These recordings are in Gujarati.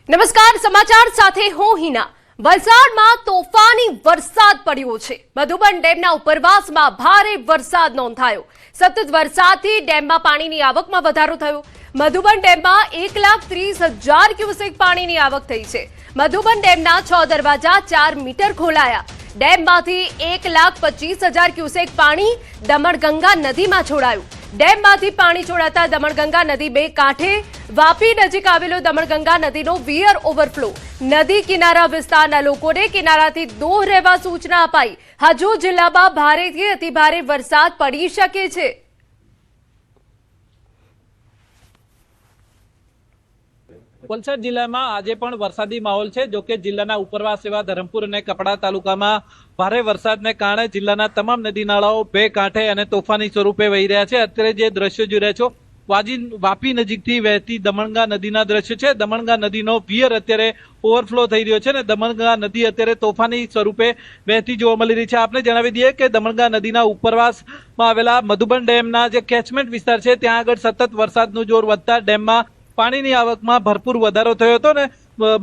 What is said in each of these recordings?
નમસ્કાર, સમાચાર સાથે હું હિના। વલસાડમાં તોફાની વરસાદ પડ્યો છે। મધુબન ડેમના ઉપરવાસમાં ભારે વરસાદ નોંધાયો। સતત વરસાદથી ડેમમાં પાણીની આવકમાં વધારો થયો। મધુબન ડેમમાં 1,30,000 ક્યુસેક પાણીની આવક થઈ છે। મધુબન ડેમના 6 દરવાજા 4 મીટર ખોલાયા। ડેમમાંથી 1,25,000 ક્યુસેક પાણી દમણગંગા નદીમાં છોડાયું। ડેમમાંથી પાણી છોડાતા દમણગંગા નદી બે કાંઠે વાપી નજીક આવેલો દમણગંગા નદીનો વિયર ઓવરફ્લો। નદી કિનારા વિસ્તારના લોકોને કિનારાથી દૂર રહેવા સૂચના અપાઈ। હજુ જિલ્લામાં ભારેથી અતિભારે વરસાદ પડી શકે છે। વલસાડ જિલ્લામાં આજે પણ વરસાદી માહોલ છે। જો કે જિલ્લાના ઉપરવાસ એવા ધરમપુર અને કપડા તાલુકામાં ભારે વરસાદને કારણે જિલ્લાના તમામ નદી નાળાઓ બે કાંઠે અને તોફાની સ્વરૂપે વહી રહ્યા છે। અત્યારે જે દ્રશ્યો જોઈ રહ્યા છો વાપી નજીકથી વહેતી દમણગંગા નદીના દ્રશ્ય છે। દમણગંગા નદીનો વિયર અત્યારે ઓવરફ્લો થઈ રહ્યો છે અને દમણગંગા નદી અત્યારે તોફાની સ્વરૂપે વહેતી જોવા મળી રહી છે। આપને જણાવી દઈએ કે દમણગંગા નદીના ઉપરવાસમાં આવેલા મધુબન ડેમના જે કેચમેન્ટ વિસ્તાર છે ત્યાં આગળ સતત વરસાદનું જોર વધતા ડેમમાં પાણીની આવકમાં ભરપૂર વધારો થયો હતો ને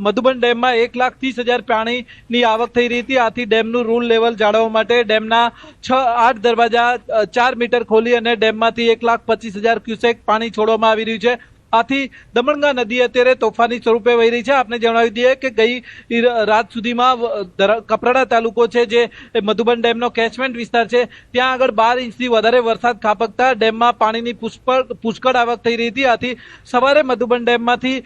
મધુબન ડેમમાં 1,30,000 પાણીની આવક થઈ રહી હતી। આથી ડેમનું રૂલ લેવલ જાળવવા માટે ડેમના 8 દરવાજા 4 મીટર ખોલી અને ડેમમાંથી 1,25,000 ક્યુસેક પાણી છોડવામાં આવી રહ્યું છે। આથી દમણગંગા નદી અત્યારે તોફાની સ્વરૂપે વહી રહી છે। આપને જણાવી દઈએ કે ગઈ રાત સુધીમાં કપરાડા તાલુકો છે જે મધુબન ડેમનો કેચમેન્ટ વિસ્તાર છે ત્યાં આગળ 12 ઇંચથી વધારે વરસાદ ખાબકતા ડેમમાં પાણીની પુષ્કળ આવક થઈ રહી હતી। આથી સવારે મધુબન ડેમમાંથી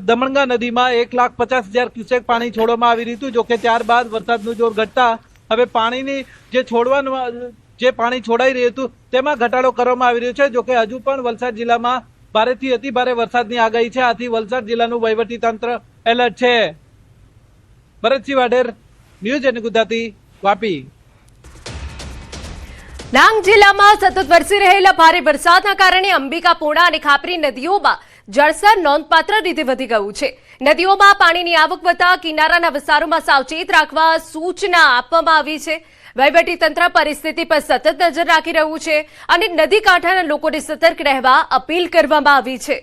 દમણગંગા નદીમાં 1,50,000 ક્યુસેક પાણી છોડવામાં આવી રહ્યું હતું। જોકે ત્યારબાદ વરસાદનું જોર ઘટતા હવે પાણીની જે પાણી છોડાઈ રહ્યું હતું તેમાં ઘટાડો કરવામાં આવી રહ્યો છે। જોકે હજુ પણ વલસાડ જિલ્લામાં ભારેથી અતિ ભારે વરસાદની આગાહી છે। આથી વલસાડ જિલ્લાનું વહીવટી તંત્ર એલર્ટ છે। Bharatsinh Vadher, news and Gujarati, Vapi. ડાંગ જિલ્લામાં સતત વરસી રહેલા ભારે વરસાદના કારણે અંબિકા, પૂર્ણા અને ખાપરી નદીઓમાં જળસ્તર નોંધપાત્ર રીતે વધી ગયું છે। નદીઓમાં પાણીની આવક વધતા કિનારાના વિસ્તારોમાં સાવચેત રાખવા સૂચના આપવામાં આવી છે। વહીવટી તંત્ર પરિસ્થિતિ પર સતત નજર રાખી રહ્યું છે અને નદી કાંઠાના લોકોને સતર્ક રહેવા અપીલ કરવામાં આવી છે।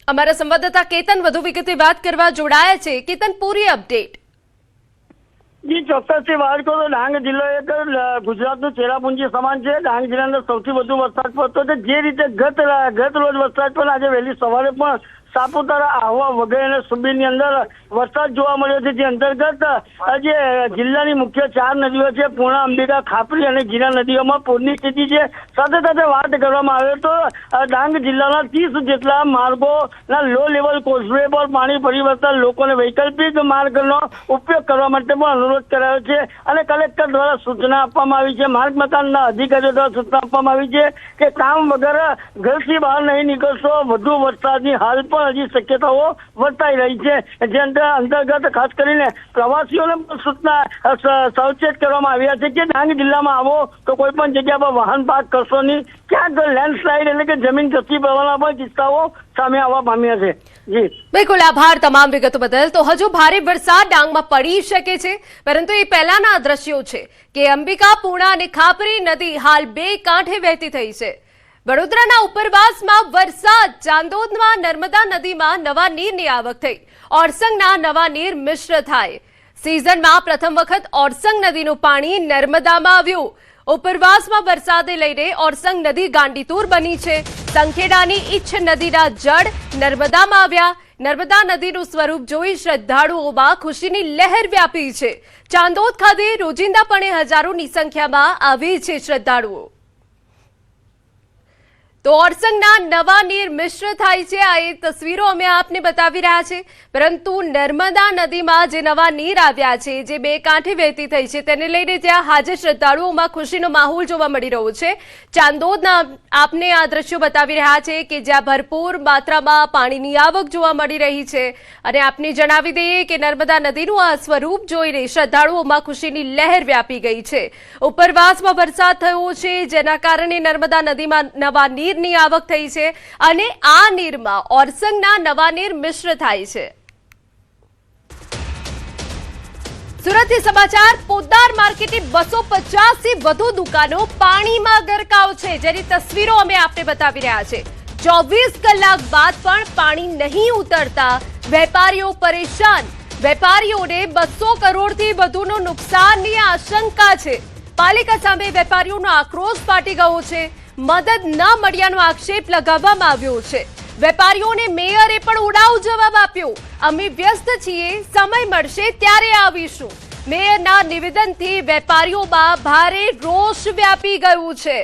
અમારા સંવાદદાતા કેતન વધુ વિગતે વાત કરવા જોડાયા છે। કેતન, પૂરી અપડેટ। જી ચોક્કસથી વાત કરો તો ડાંગ જિલ્લો એક ગુજરાતનું ચેરાપુંજી સમાન છે। ડાંગ જિલ્લાનો સૌથી વધુ વરસાદ પડતો છે। જે રીતે ગત રોજ વરસાદ પણ આજે વહેલી સવારે પણ સાપુતારા, આહવા વગેરે અને સુબીરની અંદર વરસાદ જોવા મળ્યો છે। જે અંતર્ગત જે જિલ્લાની મુખ્ય 4 નદીઓ છે પૂર્ણા, અંબિકા, ખાપરી અને ગીરા નદીઓમાં પૂરની સ્થિતિ છે। સાથે સાથે વાત કરવામાં આવે તો ડાંગ જિલ્લાના 30 જેટલા માર્ગોના લો લેવલ કોઝવે પર પાણી ફરી વળતા લોકોને વૈકલ્પિક માર્ગનો ઉપયોગ કરવા માટે પણ અનુરોધ કરાયો છે અને કલેક્ટર દ્વારા સૂચના આપવામાં આવી છે। માર્ગ મકાનના અધિકારીઓ દ્વારા સૂચના આપવામાં આવી છે કે કામ વગર ઘરથી બહાર નહીં નીકળશો। વધુ વરસાદની હાલ પણ હજી શક્યતાઓ વર્તાઈ રહી છે। જે અંતર્ગત ખાસ કરીને પ્રવાસીઓને પણ સૂચના સાવચેત કરવામાં આવ્યા છે કે ડાંગ જિલ્લામાં આવો તો કોઈ પણ જગ્યા પર વાહન પાર્ક કરશો નહીં। ક્યાંક લેન્ડસ્લાઇડ એટલે કે જમીન ધસી પડવાના પણ કિસ્સાઓ સામે આવવા પામ્યા છે। જી બિલકુલ, આભાર તમામ વિગતો બદલ। તો હજુ ભારે વરસાદ ડાંગમાં પડી શકે છે, પરંતુ એ પહેલાના દ્રશ્યો છે કે અંબિકા, પૂર્ણા અને ખાપરી નદી હાલ બે કાંઠે વહેતી થઈ છે। વડોદરાના ઉપરવાસમાં વરસાદ, ચાંદોદમાં નર્મદા નદીમાં નવા નીરની આવક થઈ। ઓરસંગના નવા નીર મિશ્ર થાય। સિઝનમાં પ્રથમ વખત ઓરસંગ નદીનું પાણી નર્મદામાં આવ્યું। ઉપરવાસમાં વરસાદે લઈને ઓરસંગ નદી ગાંડીતુર બની છે। સંખેડાની ઈચ્છ નદીના જળ નર્મદામાં આવ્યા। નર્મદા નદીનું સ્વરૂપ જોઈ શ્રદ્ધાળુઓમાં ખુશીની લહેર વ્યાપી છે। ચાંદોદ ખાતે રોજિંદાપણે હજારોની સંખ્યામાં આવે છે શ્રદ્ધાળુઓ। તો ઓરસંગના નવા નીર મિશ્ર થાય છે। આ એ તસવીરો અમે આપને બતાવી રહ્યા છે। પરંતુ નર્મદા નદીમાં જે નવા નીર આવ્યા છે, જે બે કાંઠે વહેતી થઈ છે, તેને લઈને ત્યાં હાજર શ્રદ્ધાળુઓમાં ખુશીનો માહોલ જોવા મળી રહ્યો છે। ચાંદોદના આપને આ દ્રશ્યો બતાવી રહ્યા છે કે જ્યાં ભરપૂર માત્રામાં પાણીની આવક જોવા મળી રહી છે અને આપને જણાવી દઈએ કે નર્મદા નદીનું આ સ્વરૂપ જોઈને શ્રદ્ધાળુઓમાં ખુશીની લહેર વ્યાપી ગઈ છે। ઉપરવાસમાં વરસાદ થયો છે, જેના કારણે નર્મદા નદીમાં નવા નીરની આવક થઈ છે અને આ નીરમાં ઓરસંગના નવા નીર મિશ્ર થાય છે। સુરતથી સમાચાર। પોદ્દાર માર્કેટની 250 થી વધુ દુકાનો પાણીમાં ગરકાવ છે, જેની તસવીરો અમે આપને બતાવી રહ્યા છે। 24 કલાક બાદ પણ પાણી નહીં ઉતરતા વેપારીઓ પરેશાન। વેપારીઓને 200 કરોડથી વધુનું નુકસાનની આશંકા છે। પાલિકા સામે વેપારીઓનો આક્રોશ ફાટી ગયો છે। મદદ ન મળ્યાનો આક્ષેપ લગાવવામાં આવ્યો છે। વેપારીઓને મેયરે પણ ઉડાવ જવાબ આપ્યો, અમે વ્યસ્ત છીએ, સમય મળશે ત્યારે આવીશું। મેયરના નિવેદનથી વેપારીઓમાં ભારે રોષ વ્યાપી ગયું છે।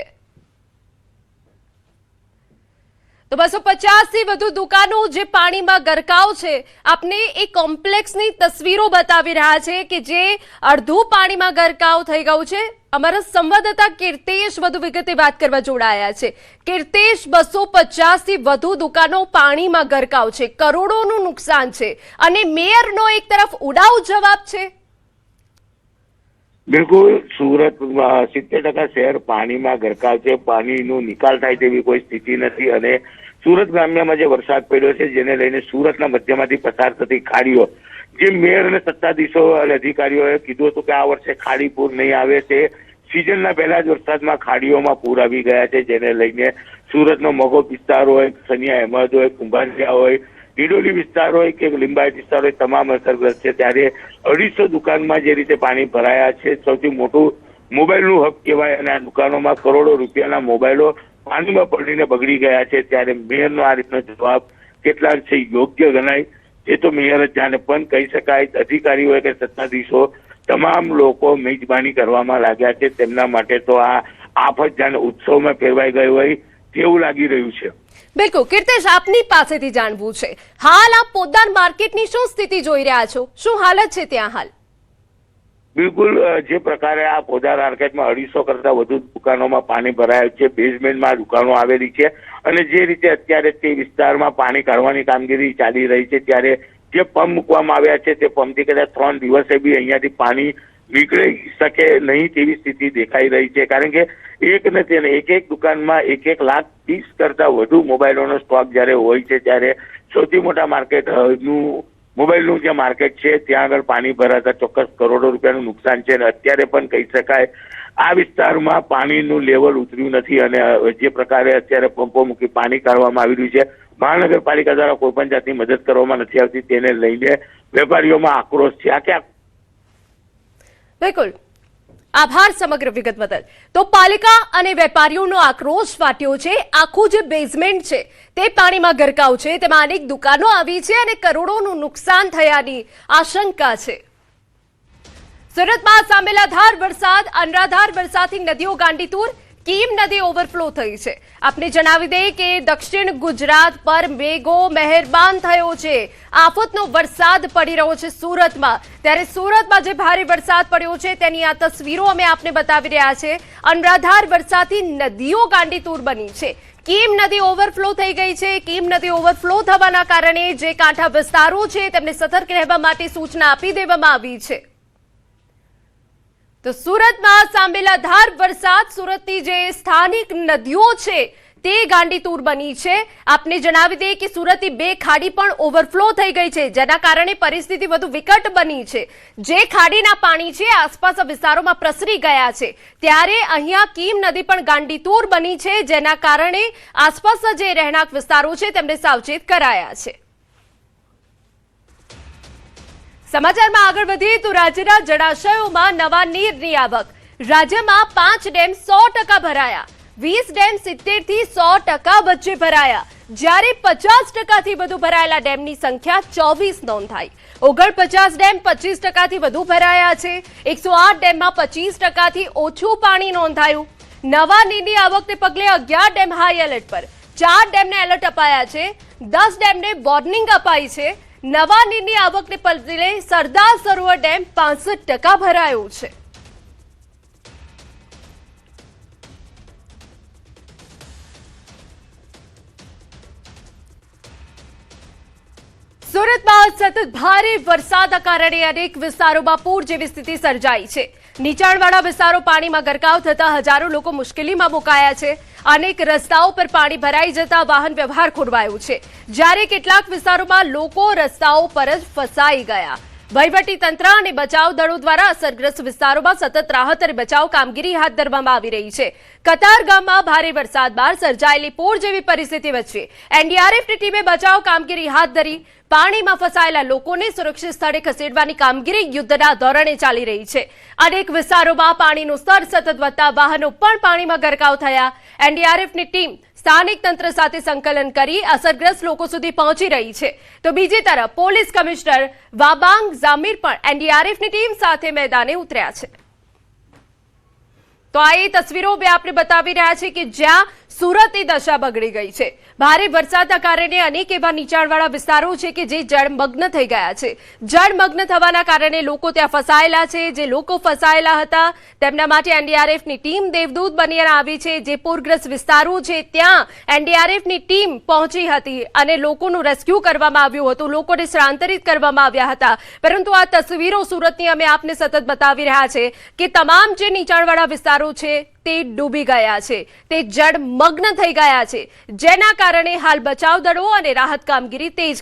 તો 250 થી વધુ દુકાનો જે પાણીમાં ગરકાવ છે, આપને એ કોમ્પ્લેક્સની તસવીરો બતાવી રહ્યા છે કે જે અડધું પાણીમાં ગરકાવ થઈ ગયું છે। અમારા સંવાદદાતા કીર્તેશ વધુ વિગતે વાત કરવા જોડાયા છે। કીર્તેશ, 250 થી વધુ દુકાનો પાણીમાં ગરકાવ છે, કરોડોનું નુકસાન છે અને મેયરનો એક તરફ ઉડાવ જવાબ છે। બિલકુલ, સુરતમાં 70% શહેર પાણીમાં ગરકાવ છે। પાણીનો નિકાલ થાય તેવી કોઈ સ્થિતિ નથી અને સુરત ગ્રામ્યમાં જે વરસાદ પડ્યો છે જેને લઈને સુરતના મધ્યમાંથી પસાર થતી ખાડીઓ, જે મેયર અને સત્તાધીશો અને અધિકારીઓએ કીધું હતું કે આ વર્ષે ખાડી પૂર નહીં આવે, તે સિઝનના પહેલા જ વરસાદમાં ખાડીઓમાં પૂર આવી ગયા છે, જેને લઈને સુરતનો મગો વિસ્તાર હોય, સનિયા અહેમદ હોય, કુંભારિયા હોય, ડિડોલી વિસ્તાર હોય કે લિંબાયત વિસ્તાર હોય, તમામ અસરગ્રસ્ત છે। ત્યારે 250 દુકાનમાં જે રીતે પાણી ભરાયા છે, સૌથી મોટું મોબાઈલનું હબ કહેવાય અને આ દુકાનોમાં કરોડો રૂપિયાના મોબાઈલો પાણીમાં પડીને બગડી ગયા છે। ત્યારે મેયરનો આ રીતનો જવાબ કેટલા છે યોગ્ય ગણાય એ તો મેયર જ જાણે, પણ કહી શકાય અધિકારીઓ કે સત્તાધીશો તમામ લોકો મેજબાની કરવામાં લાગ્યા છે। તેમના માટે તો આ આફત જાણે ઉત્સવમાં ફેરવાઈ ગયું હોય તેવું લાગી રહ્યું છે। બિલકુલ કીર્તેશ, આપની પાસેથી જાણવું છે, હાલ આપ પોદાર માર્કેટની શું સ્થિતિ જોઈ રહ્યા છો, શું હાલત છે ત્યાં હાલ? બિલકુલ, જે પ્રકારે આ પોદાર માર્કેટમાં 250 કરતા વધુ દુકાનોમાં પાણી ભરાયું છે, બેઝમેન્ટમાં દુકાનો આવેલી છે અને જે રીતે અત્યારે તે વિસ્તારમાં પાણી કાઢવાની કામગીરી ચાલી રહી છે, ત્યારે જે પંપ મૂકવામાં આવ્યા છે તે પંપથી કદાચ 3 દિવસે બી અહીંયાથી પાણી નીકળી શકે નહીં તેવી સ્થિતિ દેખાઈ રહી છે। કારણ કે એક નથી અને એક દુકાનમાં 1,30,000 કરતા વધુ મોબાઈલોનો સ્ટોક જ્યારે હોય છે, ત્યારે સૌથી મોટા માર્કેટનું મોબાઈલનું જે માર્કેટ છે ત્યાં આગળ પાણી ભરાતા ચોક્કસ કરોડો રૂપિયાનું નુકસાન છે અને અત્યારે પણ કહી શકાય આ વિસ્તારમાં પાણીનું લેવલ ઉતર્યું નથી અને જે પ્રકારે અત્યારે પંપો મૂકી પાણી કાઢવામાં આવી રહ્યું છે, મહાનગરપાલિકા દ્વારા કોઈ પણ જાતની મદદ કરવામાં નથી આવતી, તેને લઈને વેપારીઓમાં આક્રોશ છે। આ ક્યાં બિલકુલ, આભાર સમગ્ર વિગત બદલ। તો પાલિકા અને વેપારીઓનો આક્રોશ ફાટ્યો છે। આખું જે બેઝમેન્ટ છે તે પાણીમાં ગરકાવ છે, તેમાં અનેક દુકાનો આવી છે અને કરોડોનું નુકસાન થયાની આશંકા છે। સુરતમાં સાંબેલાધાર વરસાદ, અનરાધાર વરસાદથી નદીઓ ગાંડીતુર, કીમ નદી ઓવરફ્લો થઈ છે। આપને જણાવી દઈએ કે દક્ષિણ ગુજરાત પર મેઘો મહેરબાન થયો છે, આફતનો વરસાદ પડી રહ્યો છે સુરતમાં। ત્યારે સુરતમાં જે ભારે વરસાદ પડ્યો છે તેની આ તસવીરો અમે આપને બતાવી રહ્યા છે। અનરાધાર વરસાદથી નદીઓ ગાંડીતુર બની છે, કીમ નદી ઓવરફ્લો થઈ ગઈ છે। કીમ નદી ઓવરફ્લો થવાના કારણે જે કાંઠા વિસ્તારો છે તેમને સતર્ક રહેવા માટે સૂચના આપી દેવામાં આવી છે। તો સુરતમાં સાંબેલાધાર વરસાદ, સુરતની જે સ્થાનિક નદીઓ છે તે ગાંડીતુર બની છે। આપને જણાવી દઈએ કે સુરતની 2 ખાડી પણ ઓવરફ્લો થઈ ગઈ છે, જેના કારણે પરિસ્થિતિ વધુ વિકટ બની છે। જે ખાડીના પાણી છે આસપાસના વિસ્તારોમાં પ્રસરી ગયા છે, ત્યારે અહીંયા કીમ નદી પણ ગાંડીતુર બની છે, જેના કારણે આસપાસના જે રહેણાંક વિસ્તારો છે તેમને સાવચેત કરાયા છે। સમાચારમાં આગળ વધીએ તો રાજ્યના જળાશયોમાં નવા નીરની આવક, રાજ્યમાં 5 ડેમ 100% ભરાયા, 20 ડેમ 70 થી 100% વચ્ચે ભરાયા, જ્યારે 50% થી વધુ ભરાયેલા ડેમની સંખ્યા 24 નોંધાઈ। 49 ડેમ 25% થી વધુ ભરાયા છે, 108 ડેમમાં 25% થી ઓછું પાણી નોંધાયું। નવા નીરની આવકને પગલે 11 ડેમ હાઈ એલર્ટ પર, 4 ડેમને એલર્ટ અપાયા છે, 10 ડેમને વોર્નિંગ અપાઈ છે। નવા નીરની આવકને પગલે સરદાર સરોવર ડેમ 65% ભરાયો છે। સુરતમાં સતત ભારે વરસાદના કારણે અનેક વિસ્તારોમાં પૂર જેવી સ્થિતિ સર્જાઈ છે। નીચાણવાળા વિસ્તારો પાણીમાં ગરકાવ થતા હજારો લોકો મુશ્કેલીમાં મુકાયા છે। અનેક રસ્તાઓ પર પાણી ભરાઈ જતા વાહન વ્યવહાર ખોરવાયો છે, જ્યારે કેટલાક વિસ્તારોમાં લોકો રસ્તાઓ પર જ ફસાઈ ગયા। વહીવટી તંત્ર અને બચાવ દળો દ્વારા અસરગ્રસ્ત વિસ્તારોમાં સતત રાહત અને બચાવ કામગીરી હાથ ધરવામાં આવી રહી છે. કતાર ગામમાં ભારે વરસાદ બાદ સર્જાયેલી પૂર જેવી પરિસ્થિતિ વચ્ચે એનડીઆરએફની ટીમે બચાવ કામગીરી હાથ ધરી. પાણીમાં ફસાયેલા લોકોને સુરક્ષિત સ્થળે ખસેડવાની કામગીરી યુદ્ધના ધોરણે ચાલી રહી છે. અનેક વિસ્તારોમાં પાણીનું સ્તર સતત વધતા વાહનો પણ પાણીમાં ગરકાવ થયા. એનડીઆરએફની ટીમ સ્થાનિક તંત્ર સાથે સંકલન કરી અસરગ્રસ્ત લોકો સુધી પહોંચી રહી છે. તો બીજી તરફ પોલીસ કમિશનર વાબાંગ ઝામીર પણ એનડીઆરએફની ટીમ સાથે મેદાને ઉતર્યા છે. તો આ એ તસવીરો બે આપણે બતાવી રહ્યા છે કે જ્યાં સુરતની દશા બગડી ગઈ છે. ભારે વરસાદના કારણે અનેક એવા નીચાણવાળા વિસ્તારો છે કે જે જળમગ્ન થઈ ગયા છે. જળમગ્ન થવાના કારણે લોકો ત્યાં ફસાયેલા છે. જે લોકો ફસાયેલા હતા તેમના માટે એનડીઆરએફની ટીમ દેવદૂત બનીને આવી છે. જે પૂરગ્રસ્ત વિસ્તારો છે ત્યાં એનડીઆરએફની ટીમ પહોંચી હતી અને લોકોનું રેસ્ક્યુ કરવામાં આવ્યું હતું. લોકોને સ્થળાંતરિત કરવામાં આવ્યા હતા. પરંતુ આ તસવીરો સુરતની અમે આપને સતત બતાવી રહ્યા છે કે તમામ જે નીચાણવાળા વિસ્તારો છે તે ડૂબી ગયા છે, તે જળમગ્ન થઈ ગયા છે, જેના કારણે હાલ બચાવ દળો અને રાહત કામગીરી તેજ